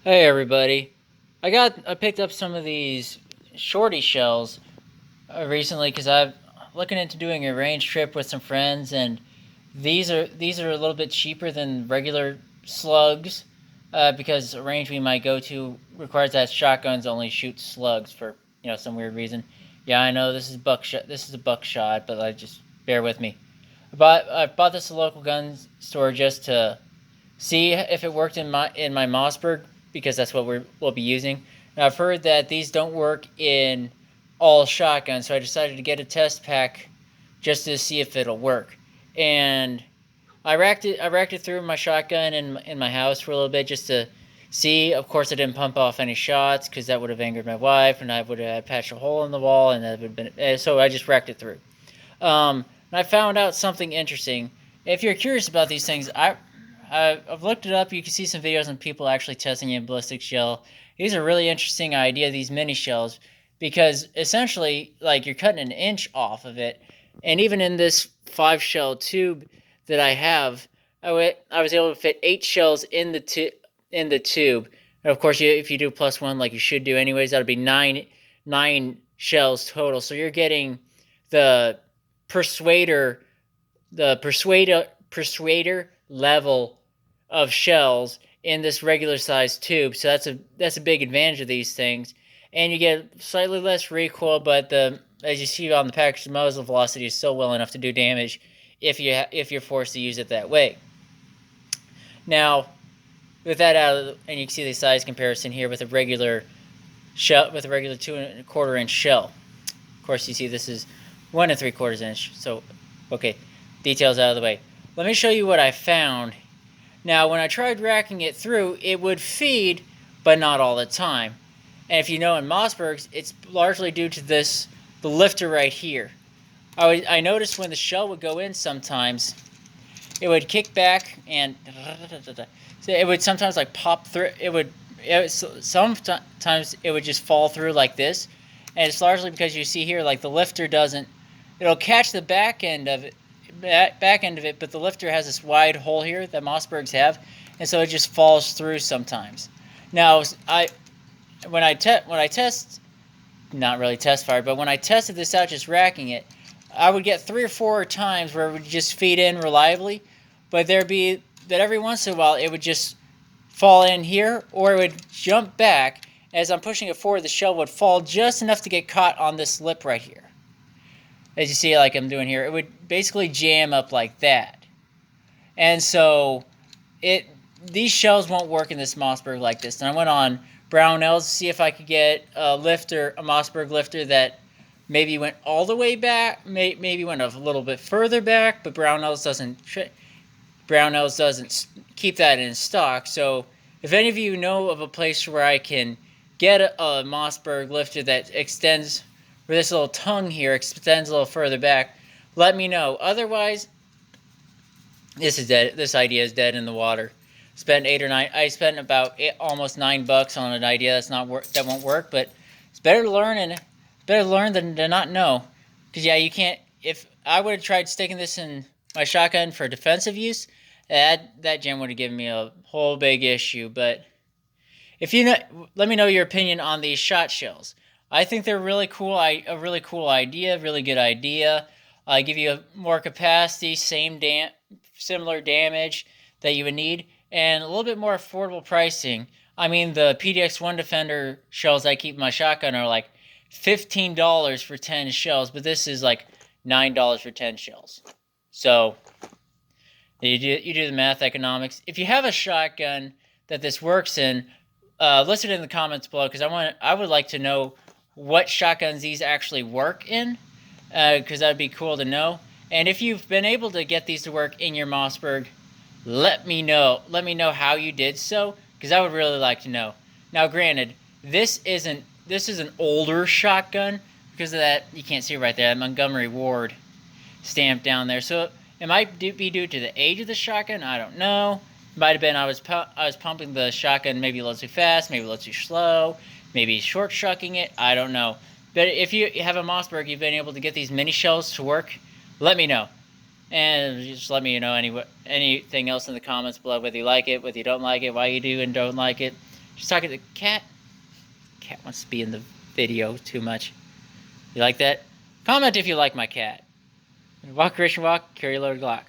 Hey everybody. I picked up some of these shorty shells recently because I'm looking into doing a range trip with some friends, and these are a little bit cheaper than regular slugs because a range we might go to requires that shotguns only shoot slugs for some weird reason. Yeah, I know this is buckshot. This is a buckshot, but just bear with me. I bought this at a local gun store just to see if it worked in my Mossberg because that's what we'll be using. And I've heard that these don't work in all shotguns, so I decided to get a test pack just to see if it'll work. And I racked it through my shotgun in my house for a little bit just to see. Of course, I didn't pump off any shots because that would have angered my wife, and I would have patched a hole in the wall, and that would have been so. I just racked it through. And I found out something interesting. If you're curious about these things, I've looked it up. You can see some videos on people actually testing a ballistic shell. These are really interesting idea. These mini shells, because essentially, like you're cutting an inch off of it, and even in this 5 shell tube that I have, I was able to fit 8 shells in the tube. And of course, if you do +1 like you should do anyways, that'll be nine shells total. So you're getting the persuader persuader level of shells in this regular sized tube. So that's a big advantage of these things. And you get slightly less recoil, but as you see on the package, the muzzle velocity is still well enough to do damage if you're forced to use it that way. Now, with that and you can see the size comparison here with a regular shell, with a regular 2¼ inch shell. Of course, you see this is 1¾ inch. So, okay, details out of the way. Let me show you what I found. Now, when I tried racking it through, it would feed, but not all the time. And if you know in Mossbergs, it's largely due to the lifter right here. I noticed when the shell would go in sometimes, it would kick back and so it would sometimes like pop through. Sometimes it would just fall through like this, and it's largely because you see here like the lifter doesn't. It'll catch the back end of it, but the lifter has this wide hole here that Mossbergs have, and so it just falls through sometimes. Now when I test, not really test fire, but when I tested this out just racking it, I would get 3 or 4 times where it would just feed in reliably, but there'd be that every once in a while it would just fall in here, or it would jump back. As I'm pushing it forward, the shell would fall just enough to get caught on this lip right here. As you see, like I'm doing here, it would basically jam up like that. And so these shells won't work in this Mossberg like this. And I went on Brownells to see if I could get a Mossberg lifter that maybe went all the way back, maybe went a little bit further back, but Brownells doesn't keep that in stock. So if any of you know of a place where I can get a Mossberg lifter that extends, where this little tongue here extends a little further back, let me know. Otherwise, this is dead. This idea is dead in the water. I spent about almost $9 on an idea that won't work, but it's better to learn than to not know. Because yeah, you can't. If I would have tried sticking this in my shotgun for defensive use, that jam would have given me a whole big issue. But if you know, let me know your opinion on these shot shells. I think they're really cool. A really cool idea, really good idea. Give you more capacity, similar damage that you would need, and a little bit more affordable pricing. I mean, the PDX-1 Defender shells I keep in my shotgun are like $15 for 10 shells, but this is like $9 for 10 shells. So you do the math economics. If you have a shotgun that this works in, list it in the comments below, because I would like to know what shotguns these actually work in, because that'd be cool to know. And if you've been able to get these to work in your Mossberg, let me know. Let me know how you did so, because I would really like to know. Now, granted, this is an older shotgun because of that. You can't see right there, that Montgomery Ward stamp down there. So it might be due to the age of the shotgun. I don't know. It might have been I was pumping the shotgun maybe a little too fast, maybe a little too slow, maybe short shucking it. I don't know. But if you have a Mossberg, you've been able to get these mini shells to work, let me know. And just let me know anything else in the comments below, whether you like it, whether you don't like it, why you do and don't like it. She's talking to the cat. Cat wants to be in the video too much. You like that? Comment if you like my cat. Walk Christian walk, carry a loaded Glock.